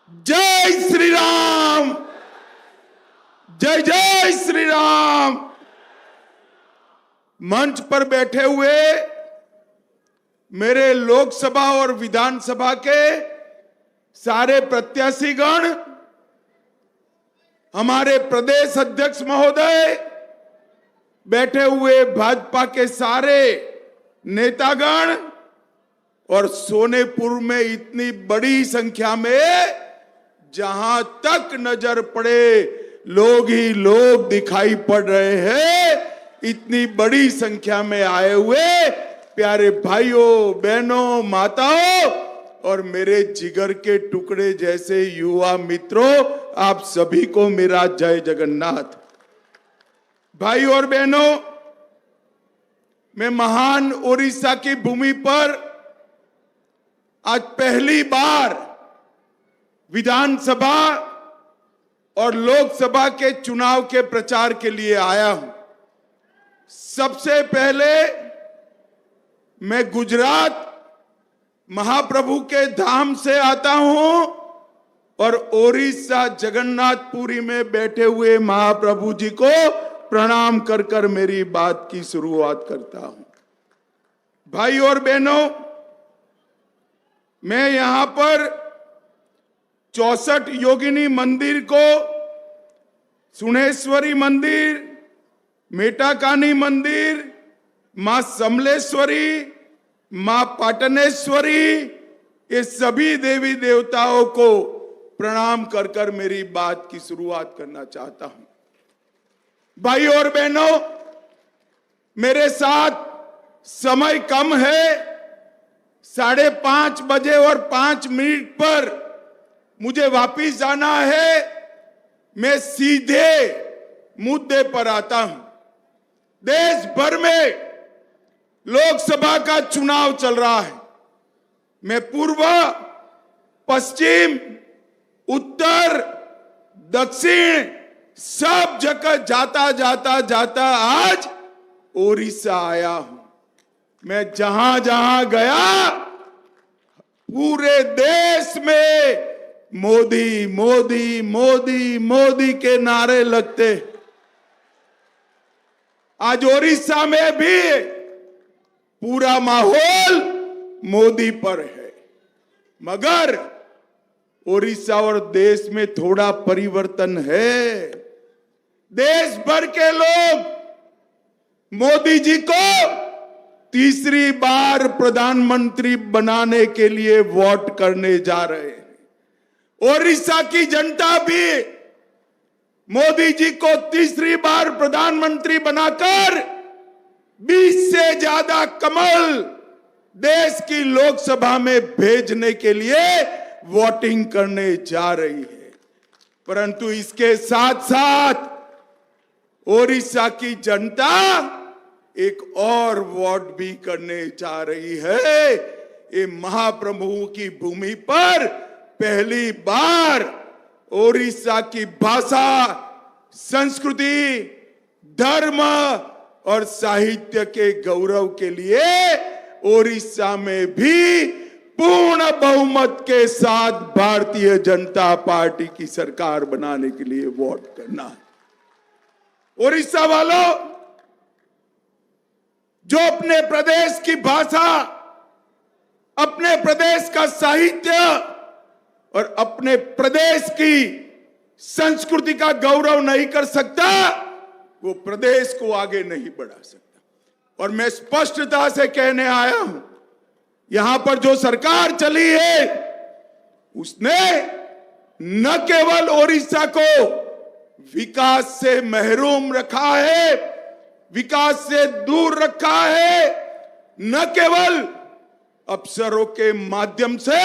जय श्री राम, जय जय श्री राम। मंच पर बैठे हुए मेरे लोकसभा और विधानसभा के सारे प्रत्याशीगण, हमारे प्रदेश अध्यक्ष महोदय, बैठे हुए भाजपा के सारे नेतागण और सोनेपुर में इतनी बड़ी संख्या में जहां तक नजर पड़े लोग ही लोग दिखाई पड़ रहे हैं, इतनी बड़ी संख्या में आए हुए प्यारे भाइयों, बहनों, माताओं और मेरे जिगर के टुकड़े जैसे युवा मित्रों, आप सभी को मेरा जय जगन्नाथ। भाई और बहनों, मैं महान ओडिशा की भूमि पर आज पहली बार विधानसभा और लोकसभा के चुनाव के प्रचार के लिए आया हूं। सबसे पहले मैं गुजरात महाप्रभु के धाम से आता हूं और ओडिशा जगन्नाथपुरी में बैठे हुए महाप्रभु जी को प्रणाम कर कर मेरी बात की शुरुआत करता हूं। भाई और बहनों, मैं यहां पर 64 योगिनी मंदिर को, सुनेश्वरी मंदिर, मेटाकानी मंदिर, मां समलेश्वरी, मां पाटनेश्वरी, ये सभी देवी देवताओं को प्रणाम कर कर मेरी बात की शुरुआत करना चाहता हूं। भाई और बहनों, मेरे साथ समय कम है, 5:30 बजे और 5 मिनट पर मुझे वापिस जाना है। मैं सीधे मुद्दे पर आता हूं। देश भर में लोकसभा का चुनाव चल रहा है। मैं पूर्व, पश्चिम, उत्तर, दक्षिण सब जगह जाता जाता जाता आज ओडिशा आया हूं। मैं जहां जहां गया पूरे देश में मोदी मोदी मोदी मोदी के नारे लगते। आज ओडिशा में भी पूरा माहौल मोदी पर है, मगर ओडिशा और देश में थोड़ा परिवर्तन है। देश भर के लोग मोदी जी को तीसरी बार प्रधानमंत्री बनाने के लिए वोट करने जा रहे हैं। ओडिशा की जनता भी मोदी जी को तीसरी बार प्रधानमंत्री बनाकर 20 से ज्यादा कमल देश की लोकसभा में भेजने के लिए वोटिंग करने जा रही है। परंतु इसके साथ साथ ओडिशा की जनता एक और वोट भी करने जा रही है। ये महाप्रभु की भूमि पर पहली बार ओडिशा की भाषा, संस्कृति, धर्म और साहित्य के गौरव के लिए ओडिशा में भी पूर्ण बहुमत के साथ भारतीय जनता पार्टी की सरकार बनाने के लिए वोट करना है। ओडिशा वालों, जो अपने प्रदेश की भाषा, अपने प्रदेश का साहित्य और अपने प्रदेश की संस्कृति का गौरव नहीं कर सकता, वो प्रदेश को आगे नहीं बढ़ा सकता। और मैं स्पष्टता से कहने आया हूं, यहां पर जो सरकार चली है उसने न केवल ओडिशा को विकास से महरूम रखा है, विकास से दूर रखा है, न केवल अफसरों के माध्यम से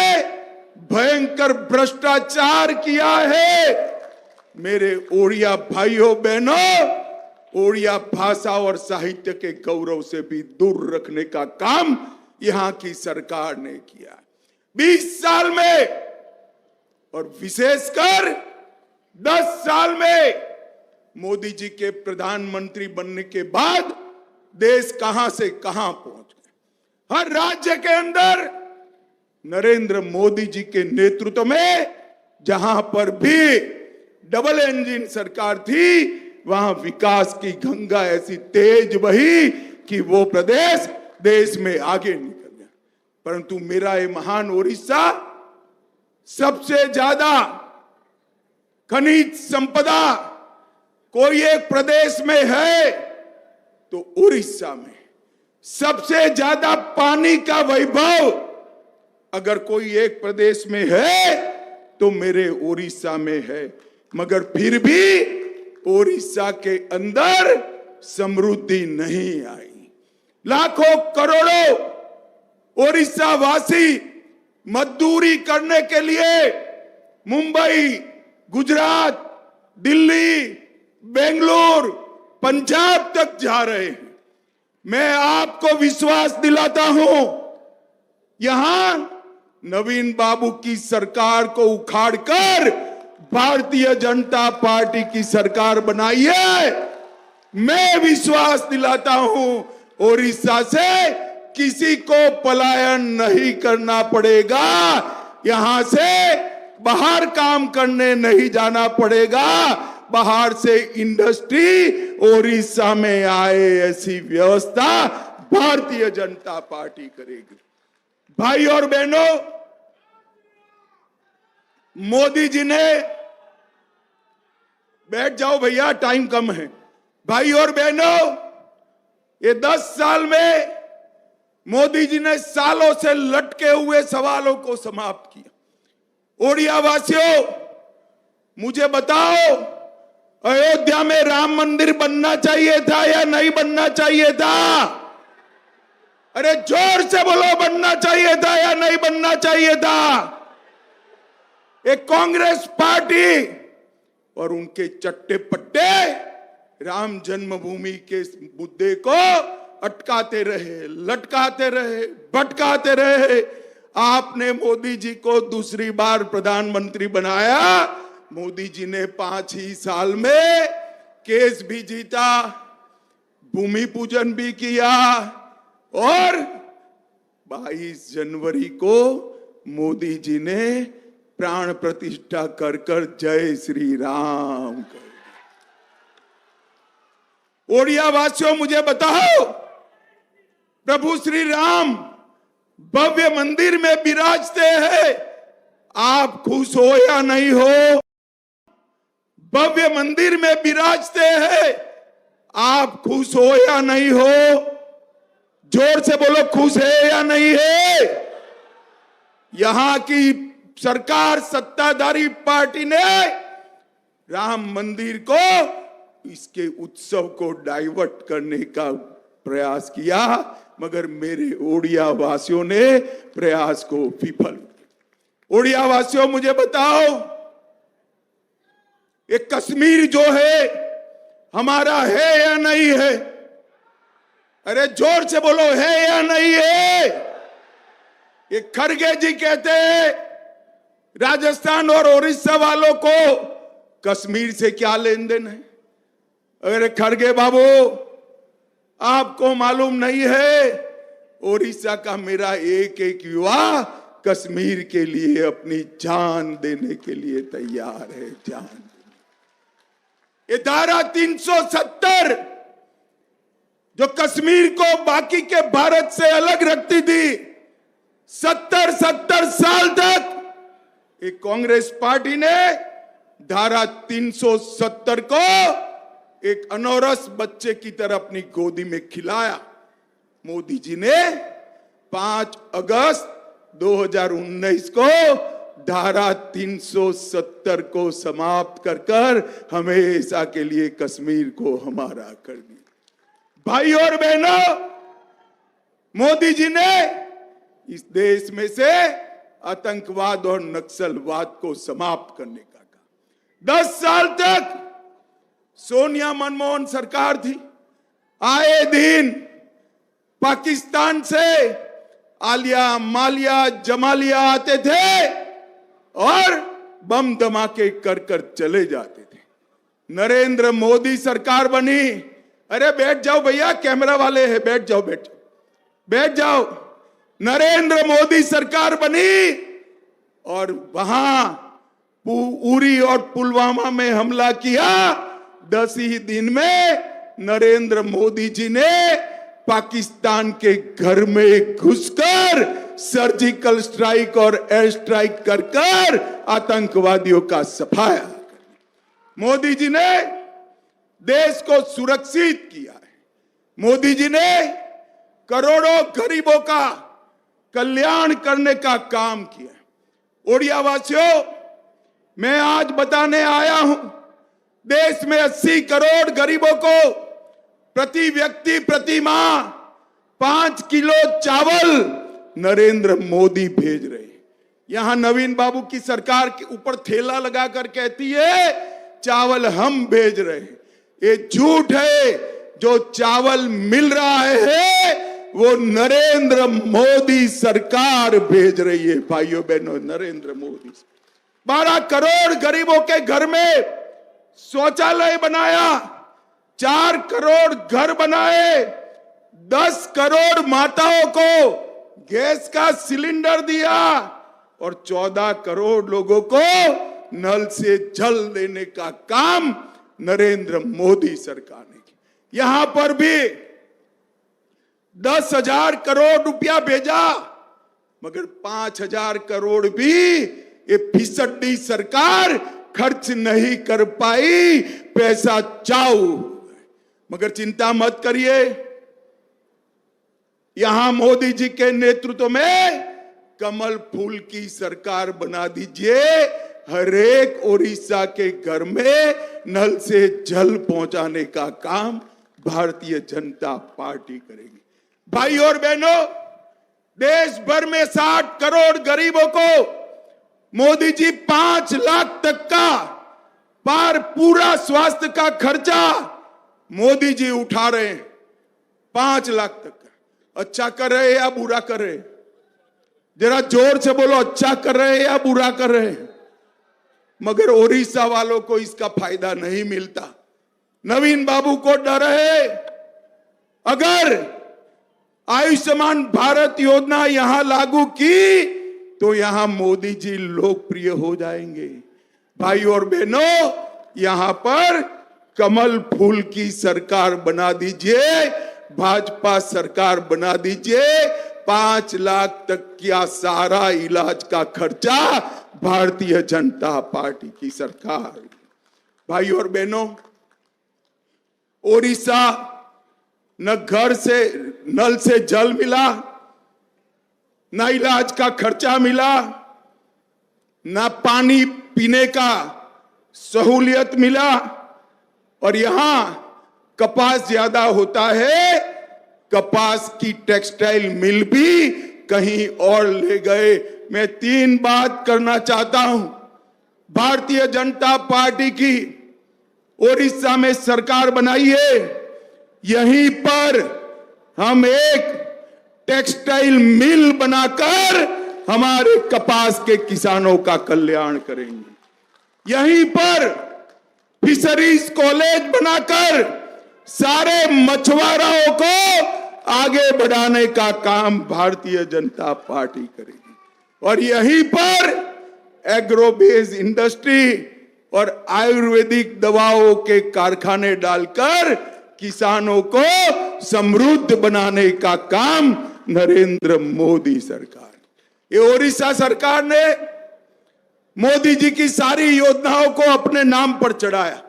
भयंकर भ्रष्टाचार किया है। मेरे ओडिया भाइयों बहनों, ओडिया भाषा और साहित्य के गौरव से भी दूर रखने का काम यहां की सरकार ने किया। 20 साल में और विशेषकर 10 साल में मोदी जी के प्रधानमंत्री बनने के बाद देश कहां से कहां पहुंच गया। हर राज्य के अंदर नरेंद्र मोदी जी के नेतृत्व में जहां पर भी डबल इंजन सरकार थी, वहां विकास की गंगा ऐसी तेज बही कि वो प्रदेश देश में आगे निकल गया। परंतु मेरा ये महान उड़ीसा सबसे ज्यादा खनिज संपदा कोई एक प्रदेश में है तो उड़ीसा में, सबसे ज्यादा पानी का वैभव अगर कोई एक प्रदेश में है तो मेरे उड़ीसा में है। मगर फिर भी उड़ीसा के अंदर समृद्धि नहीं आई। लाखों करोड़ों उड़ीसा वासी मजदूरी करने के लिए मुंबई, गुजरात, दिल्ली, बेंगलुरु, पंजाब तक जा रहे हैं। मैं आपको विश्वास दिलाता हूं, यहां नवीन बाबू की सरकार को उखाड़कर भारतीय जनता पार्टी की सरकार बनाई है। मैं विश्वास दिलाता हूं, उड़ीसा से किसी को पलायन नहीं करना पड़ेगा, यहां से बाहर काम करने नहीं जाना पड़ेगा, बाहर से इंडस्ट्री उड़ीसा में आए ऐसी व्यवस्था भारतीय जनता पार्टी करेगी। भाई और बहनों, मोदी जी ने, बैठ जाओ भैया टाइम कम है। भाई और बहनों, ये 10 साल में मोदी जी ने सालों से लटके हुए सवालों को समाप्त किया। ओडिया वासियों, मुझे बताओ, अयोध्या में राम मंदिर बनना चाहिए था या नहीं बनना चाहिए था? अरे जोर से बोलो, बनना चाहिए था या नहीं बनना चाहिए था? एक कांग्रेस पार्टी और उनके चट्टे पट्टे राम जन्मभूमि के मुद्दे को अटकाते रहे, लटकाते रहे, भटकाते रहे। आपने मोदी जी को दूसरी बार प्रधानमंत्री बनाया। मोदी जी ने 5 ही साल में केस भी जीता, भूमि पूजन भी किया और 22 जनवरी को मोदी जी ने प्राण प्रतिष्ठा कर कर जय श्री राम कर। ओडिया वासियों, मुझे बताओ, प्रभु श्री राम भव्य मंदिर में विराजते हैं, आप खुश हो या नहीं हो? भव्य मंदिर में विराजते हैं, आप खुश हो या नहीं हो? जोर से बोलो, खुश है या नहीं है? यहां की सरकार, सत्ताधारी पार्टी ने राम मंदिर को, इसके उत्सव को डाइवर्ट करने का प्रयास किया, मगर मेरे ओडिया वासियों ने प्रयास को विफल। ओडिया वासियों, मुझे बताओ, एक कश्मीर जो है हमारा है या नहीं है? अरे जोर से बोलो, है या नहीं है? ये खड़गे जी कहते हैं राजस्थान और उड़ीसा वालों को कश्मीर से क्या लेन देन है? अरे खड़गे बाबू, आपको मालूम नहीं है, उड़ीसा का मेरा एक एक युवा कश्मीर के लिए अपनी जान देने के लिए तैयार है, जान देने। ये धारा 370 जो कश्मीर को बाकी के भारत से अलग रखती थी, 70 साल तक एक कांग्रेस पार्टी ने धारा 370 को एक अनौरस बच्चे की तरह अपनी गोदी में खिलाया। मोदी जी ने 5 अगस्त 2019 को धारा 370 को समाप्त कर कर हमेशा के लिए कश्मीर को हमारा कर दिया। भाई और बहनों, मोदी जी ने इस देश में से आतंकवाद और नक्सलवाद को समाप्त करने का कहा। 10 साल तक सोनिया मनमोहन सरकार थी, आए दिन पाकिस्तान से आलिया, मालिया, जमालिया आते थे और बम धमाके कर कर चले जाते थे। नरेंद्र मोदी सरकार बनी। अरे बैठ जाओ भैया, कैमरा वाले हैं, बैठ जाओ, बैठ जाओ, बैठ जाओ। नरेंद्र मोदी सरकार बनी और वहां उरी और पुलवामा में हमला किया, 10 ही दिन में नरेंद्र मोदी जी ने पाकिस्तान के घर में घुसकर सर्जिकल स्ट्राइक और एयर स्ट्राइक कर आतंकवादियों का सफाया। मोदी जी ने देश को सुरक्षित किया है। मोदी जी ने करोड़ों गरीबों का कल्याण करने का काम किया। ओडिया वासियों, मैं आज बताने आया हूं, देश में 80 करोड़ गरीबों को प्रति व्यक्ति प्रति माह 5 किलो चावल नरेंद्र मोदी भेज रहे हैं। यहां नवीन बाबू की सरकार के ऊपर थैला लगाकर कहती है चावल हम भेज रहे हैं। ये झूठ है। जो चावल मिल रहा है वो नरेंद्र मोदी सरकार भेज रही है। भाइयों बहनों, नरेंद्र मोदी 12 करोड़ गरीबों के घर में शौचालय बनाया, 4 करोड़ घर बनाए, 10 करोड़ माताओं को गैस का सिलेंडर दिया और 14 करोड़ लोगों को नल से जल देने का काम नरेंद्र मोदी सरकार ने किया। यहां पर भी 10,000 करोड़ रुपया भेजा, मगर 5,000 करोड़ भी ये फिसड्डी सरकार खर्च नहीं कर पाई। पैसा चाऊ। मगर चिंता मत करिए, यहां मोदी जी के नेतृत्व में कमल फूल की सरकार बना दीजिए। हर एक ओडिशा के घर में नल से जल पहुंचाने का काम भारतीय जनता पार्टी करेगी। भाई और बहनों, देश भर में 60 करोड़ गरीबों को मोदी जी 5 लाख तक का पूरा स्वास्थ्य का खर्चा मोदी जी उठा रहे हैं। 5 लाख तक का। अच्छा कर रहे हैं या बुरा कर रहे हैं? जरा जोर से बोलो, अच्छा कर रहे हैं या बुरा कर रहे हैं? मगर ओडिशा वालों को इसका फायदा नहीं मिलता। नवीन बाबू को डर है, अगर आयुष्मान भारत योजना यहां लागू की तो यहां मोदी जी लोकप्रिय हो जाएंगे। भाई और बहनों, यहां पर कमल फूल की सरकार बना दीजिए, भाजपा सरकार बना दीजिए। 5 लाख तक का सारा इलाज का खर्चा भारतीय जनता पार्टी की सरकार। भाई और बहनों, ओडिशा न घर से नल से जल मिला, न इलाज का खर्चा मिला, न पानी पीने का सहूलियत मिला, और यहां कपास ज्यादा होता है। कपास की टेक्सटाइल मिल भी कहीं और ले गए। मैं 3 बात करना चाहता हूं। भारतीय जनता पार्टी की ओडिशा में सरकार बनाई है, यहीं पर हम एक टेक्सटाइल मिल बनाकर हमारे कपास के किसानों का कल्याण करेंगे। यहीं पर फिशरीज कॉलेज बनाकर सारे मछुआरों को आगे बढ़ाने का काम भारतीय जनता पार्टी करेगी। और यहीं पर एग्रोबेस इंडस्ट्री और आयुर्वेदिक दवाओं के कारखाने डालकर किसानों को समृद्ध बनाने का काम नरेंद्र मोदी सरकार। ये ओडिशा सरकार ने मोदी जी की सारी योजनाओं को अपने नाम पर चढ़ाया।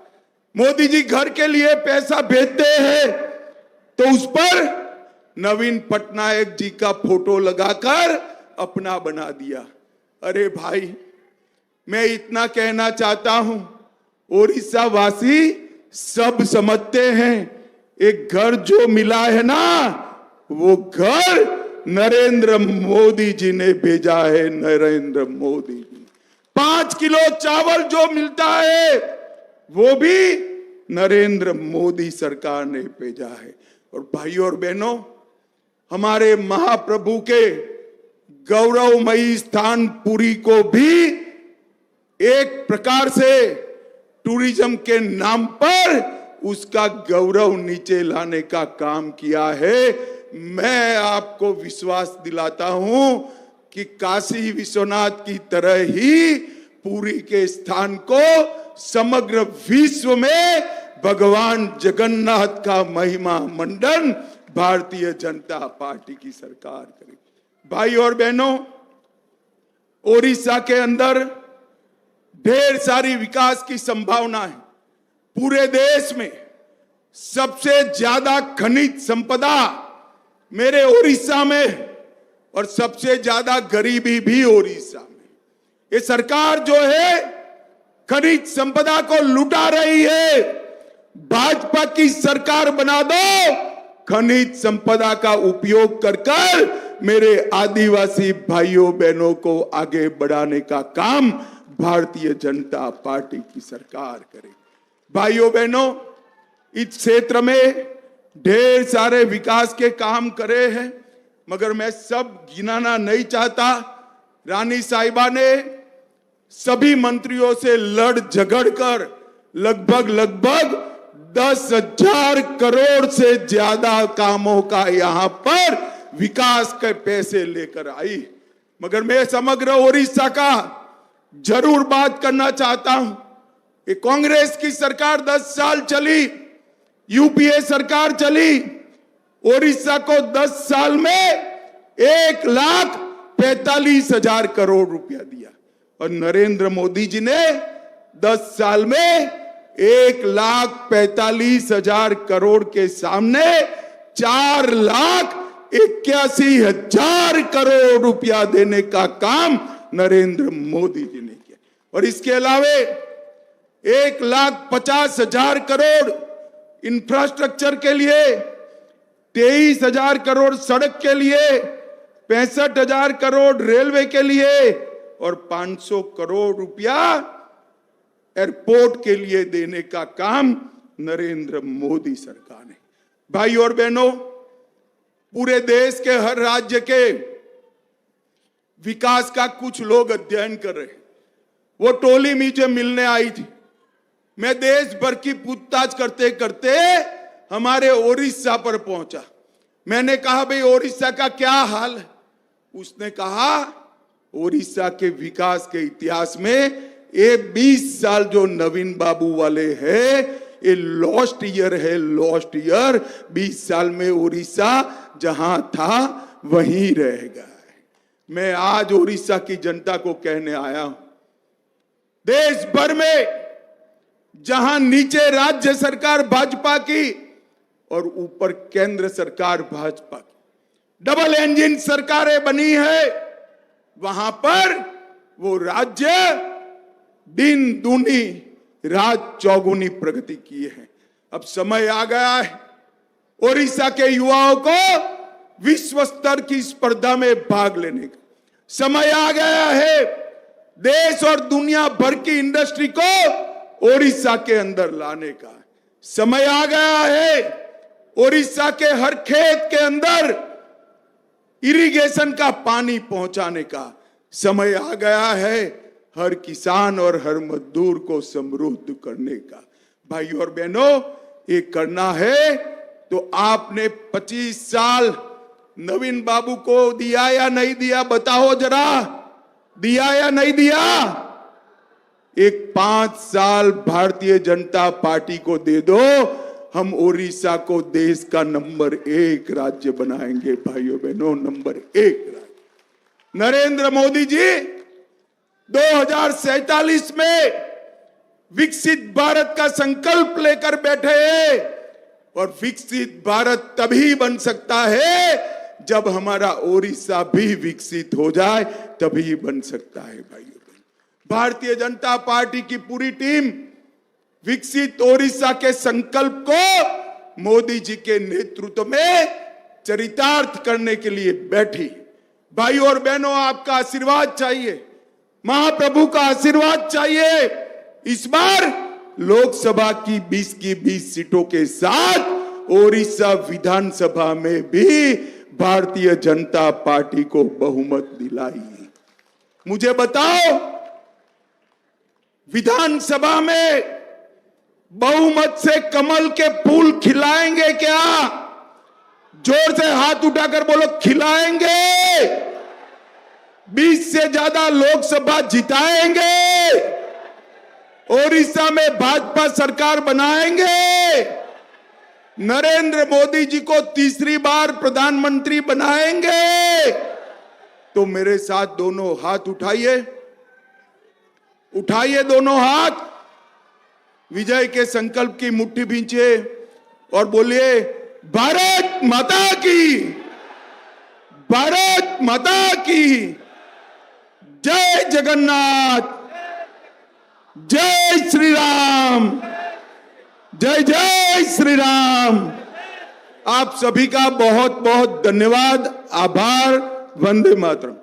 मोदी जी घर के लिए पैसा भेजते हैं तो उस पर नवीन पटनायक जी का फोटो लगाकर अपना बना दिया। अरे भाई, मैं इतना कहना चाहता हूं, ओडिशा वासी सब समझते हैं, एक घर जो मिला है ना, वो घर नरेंद्र मोदी जी ने भेजा है। नरेंद्र मोदी जी 5 किलो चावल जो मिलता है वो भी नरेंद्र मोदी सरकार ने भेजा है। और भाइयों और बहनों, हमारे महाप्रभु के गौरवमयी स्थान पुरी को भी एक प्रकार से टूरिज्म के नाम पर उसका गौरव नीचे लाने का काम किया है। मैं आपको विश्वास दिलाता हूं कि काशी विश्वनाथ की तरह ही पुरी के स्थान को समग्र विश्व में भगवान जगन्नाथ का महिमा मंडन भारतीय जनता पार्टी की सरकार करेगी। भाई और बहनों, ओडिशा के अंदर ढेर सारी विकास की संभावना है। पूरे देश में सबसे ज्यादा खनिज संपदा मेरे ओडिशा में और सबसे ज्यादा गरीबी भी ओडिशा में। ये सरकार जो है खनिज संपदा को लुटा रही है। भाजपा की सरकार बना दो, खनिज संपदा का उपयोग कर मेरे आदिवासी भाइयों बहनों को आगे बढ़ाने का काम भारतीय जनता पार्टी की सरकार करेगी। भाइयों बहनों, इस क्षेत्र में ढेर सारे विकास के काम करे हैं, मगर मैं सब गिनाना नहीं चाहता। रानी साहिबा ने सभी मंत्रियों से लड़ झगड़ कर लगभग 10,000 करोड़ से ज्यादा कामों का यहां पर विकास के पैसे लेकर आई। मगर मैं समग्र ओडिशा का जरूर बात करना चाहता हूं कि कांग्रेस की सरकार 10 साल चली, यूपीए सरकार चली, ओडिशा को 10 साल में 1,45,000 करोड़ रुपया दिया और नरेंद्र मोदी जी ने 10 साल में 1,45,000 करोड़ के सामने 4,81,000 करोड़ रुपया देने का काम नरेंद्र मोदी जी ने किया। और इसके अलावे 1,50,000 करोड़ इंफ्रास्ट्रक्चर के लिए, 23,000 करोड़ सड़क के लिए, 65,000 करोड़ रेलवे के लिए और 500 करोड़ रुपया एयरपोर्ट के लिए देने का काम नरेंद्र मोदी सरकार ने। भाई और बहनों, पूरे देश के हर राज्य के विकास का कुछ लोग अध्ययन कर रहे हैं। वो टोली मुझे मिलने आई थी। मैं देश भर की पूछताछ करते करते हमारे ओडिशा पर पहुंचा। मैंने कहा, भाई ओडिशा का क्या हाल है? उसने कहा, ओडिशा के विकास के इतिहास में ये 20 साल जो नवीन बाबू वाले हैं, ये लॉस्ट ईयर है, लॉस्ट ईयर। 20 साल में ओडिशा जहां था वहीं रहेगा। मैं आज ओडिशा की जनता को कहने आया हूं, देश भर में जहां नीचे राज्य सरकार भाजपा की और ऊपर केंद्र सरकार भाजपा की, डबल इंजन सरकारें बनी है, वहां पर वो राज्य दिन दूनी रात चौगुनी प्रगति किए हैं। अब समय आ गया है ओडिशा के युवाओं को विश्व स्तर की स्पर्धा में भाग लेने का। समय आ गया है देश और दुनिया भर की इंडस्ट्री को ओडिशा के अंदर लाने का। समय आ गया है ओडिशा के हर खेत के अंदर इरिगेशन का पानी पहुंचाने का। समय आ गया है हर किसान और हर मजदूर को समृद्ध करने का। भाई और बहनों, ये करना है तो आपने 25 साल नवीन बाबू को दिया या नहीं दिया? बताओ जरा, दिया या नहीं दिया? एक 5 साल भारतीय जनता पार्टी को दे दो, हम ओडिशा को देश का नंबर 1 राज्य बनाएंगे। भाइयों बहनों, नंबर 1 राज्य। नरेंद्र मोदी जी 2047 में विकसित भारत का संकल्प लेकर बैठे हैं और विकसित भारत तभी बन सकता है जब हमारा ओडिशा भी विकसित हो जाए, तभी बन सकता है। भाइयों, भारतीय जनता पार्टी की पूरी टीम विकसित ओडिशा के संकल्प को मोदी जी के नेतृत्व में चरितार्थ करने के लिए बैठी। भाई और बहनों, आपका आशीर्वाद चाहिए, महाप्रभु का आशीर्वाद चाहिए। इस बार लोकसभा की 20 की 20 सीटों के साथ ओडिशा विधानसभा में भी भारतीय जनता पार्टी को बहुमत दिलाई। मुझे बताओ, विधानसभा में बहुमत से कमल के फूल खिलाएंगे क्या? जोर से हाथ उठाकर बोलो, खिलाएंगे। 20 से ज्यादा लोकसभा जिताएंगे, ओडिशा में भाजपा सरकार बनाएंगे, नरेंद्र मोदी जी को तीसरी बार प्रधानमंत्री बनाएंगे। तो मेरे साथ दोनों हाथ उठाइए, उठाइए दोनों हाथ, विजय के संकल्प की मुट्ठी भींचे और बोलिए भारत माता की, भारत माता की जय जगन्नाथ, जय श्री राम, जय जय श्री राम। आप सभी का बहुत बहुत धन्यवाद, आभार। वंदे मातरम।